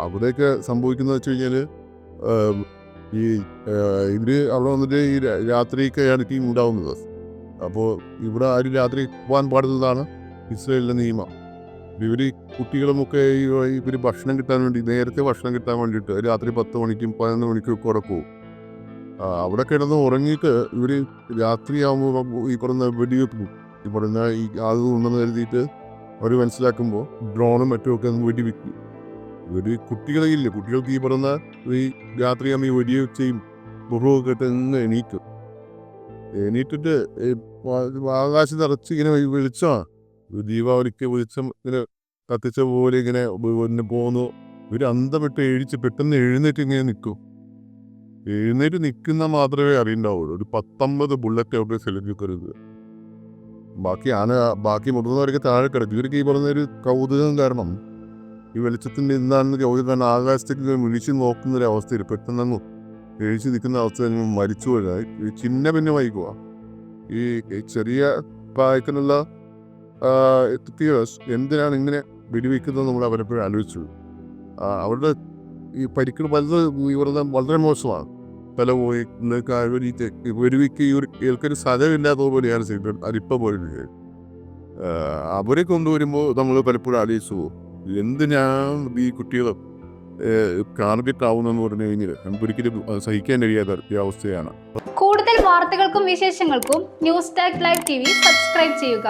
അവിടെയൊക്കെ സംഭവിക്കുന്നത് വെച്ച് കഴിഞ്ഞാൽ ഈ ഇവർ അവിടെ വന്നിട്ട് ഈ രാത്രിയൊക്കെയാണ് ടീം ഉണ്ടാവുന്നത്. അപ്പോൾ ഇവിടെ ആരും രാത്രി പോകാൻ പാടുന്നതാണ് ഇസ്രായേലിലെ നിയമം. ഇവർ കുട്ടികളുമൊക്കെ ഇവർ ഭക്ഷണം കിട്ടാൻ വേണ്ടി നേരത്തെ ഭക്ഷണം കിട്ടാൻ വേണ്ടിയിട്ട് രാത്രി 10 മണിക്കും 11 മണിക്കും ഒക്കെ അവിടെ പോകും. അവിടെ കിടന്ന് ഉറങ്ങിയിട്ട് ഇവർ രാത്രിയാകുമ്പോൾ ഈ പറഞ്ഞ വെടിവെക്കും. ഈ പറഞ്ഞ ഈ ആൾ ഉണ്ടെന്ന് കരുതിയിട്ട് അവർ മനസ്സിലാക്കുമ്പോൾ ഡ്രോണും മറ്റുമൊക്കെ വെടിവെക്കും. ഇവർ കുട്ടികളില്ല, കുട്ടികൾക്ക് ഈ പറഞ്ഞ ഈ രാത്രിയാകുമ്പോൾ ഈ വെടിവെച്ചയും ബഹുമൊക്കെ ഇട്ട് ഇന്ന് എണീറ്റിട്ട് ആകാശം നിറച്ച് ഇങ്ങനെ വെളിച്ചമാണ്. ദീപാവലിക്ക് വെളിച്ചം ഇങ്ങനെ കത്തിച്ച പോലെ ഇങ്ങനെ പോകുന്നു. ഇവർ അന്തമിട്ട് പെട്ടെന്ന് എഴുന്നേറ്റ് ഇങ്ങനെ നിൽക്കും. എഴുന്നേറ്റ് നിൽക്കുന്ന മാത്രമേ അറിയണ്ടാവുള്ളൂ. ഒരു 19 ബുള്ളറ്റ് അവിടെ സെലക്ട് ബാക്കി മുതിർന്നവരൊക്കെ താഴെ കിടക്കും. ഇവർക്ക് ഈ പറഞ്ഞൊരു കൗതുകം കാരണം ഈ വെളിച്ചത്തിൻ്റെ എന്താണെന്ന് കൗതുകം കാരണം ആകാശത്തേക്ക് വിളിച്ച് നോക്കുന്നൊരവസ്ഥയിൽ പെട്ടെന്ന് എഴുതി നിൽക്കുന്ന അവസ്ഥ മരിച്ചു പോയതായി പിന്നെ വൈകുക. ഈ ചെറിയ പ്രായത്തിലുള്ള എന്തിനാണ് ഇങ്ങനെ വെടിവെക്കുന്നത് നമ്മൾ അവരെപ്പോഴും ആലോചിച്ചു. അവരുടെ ഈ പരിക്കുകൾ വളരെ മോശമാണ്. തല പോയി വെടിവെക്ക് ഈ കേൾക്കൊരു സ്ഥലമില്ലാത്ത പോലെയാണ് ചെയ്തത്. അരിപ്പ പോലെ അവരെ കൊണ്ടുവരുമ്പോൾ നമ്മൾ പലപ്പോഴും ആലോചിച്ചു പോകും, എന്തിനാണ് ഈ കുട്ടികൾ ടാർഗറ്റ് ആവുന്നെന്ന് പറഞ്ഞു കഴിഞ്ഞാൽ നമുക്കൊരിക്കലും സഹിക്കാൻ കഴിയാത്ത അവസ്ഥയാണ്. കൂടുതൽ വാർത്തകൾക്കും വിശേഷങ്ങൾക്കും news tag live TV subscribe ചെയ്യുക.